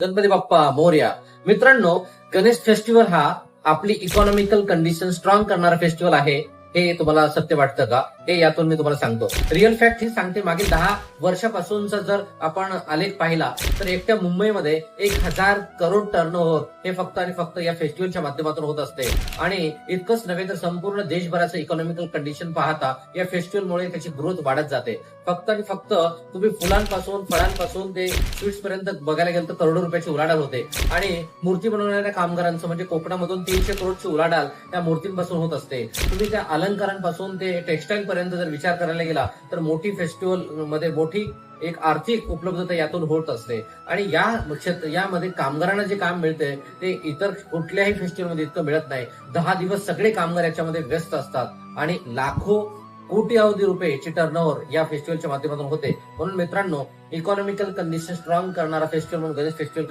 गणपती बाप्पा मोरया. मित्रांनो, गणेश फेस्टिवल हा आपली इकॉनॉमिकल कंडिशन स्ट्रॉंग करणारा फेस्टिवल आहे. हे तुम्हाला सत्य वाटतं का? हे यातून मी तुम्हाला सांगतो. रिअल फॅक्ट ही सांगते, मागील 10 वर्षापासूनचा जर आपण आलेख पाहिला तर एकट्या मुंबईमध्ये 1,000 करोड टर्नओव्हर हे फक्त आणि फक्त या फेस्टिवलच्या माध्यमातून होत असते. आणि इतकंच नव्हे तर संपूर्ण देशभराचं इकॉनॉमिकल कंडिशन पाहता या फेस्टिवलमुळे त्याची ग्रोथ वाढत जाते. फक्त आणि फक्त तुम्ही फुलांपासून फळांपासून ते स्वीट्स पर्यंत बघायला गेलं तर करोडो रुपयाची उलाढाल होते. आणि मूर्ती बनवणाऱ्या कामगारांचं म्हणजे कोकणामधून 300 करोडची उलाढाल त्या मूर्तींपासून होत असते. तुम्ही त्या अलंकारांपासून ते टेक्सटाईल पर्यंत जर विचार करायला गेला तर मोठी फेस्टिवल मध्ये मोठी एक आर्थिक उपलब्धता यातून होत असते. आणि यामध्ये कामगारांना जे काम मिळते ते इतर कुठल्याही फेस्टिवलमध्ये इतकं मिळत नाही. 10 दिवस सगळे कामगार याच्यामध्ये व्यस्त असतात आणि लाखो कोटी रुपयाची टर्नओव्हर या फेस्टिवलच्या माध्यमातून होते. म्हणून मित्रांनो, इकॉनॉमिकल कंडिशन स्ट्रॉंग करणारा फेस्टिवल म्हणून गणेश फेस्टिवल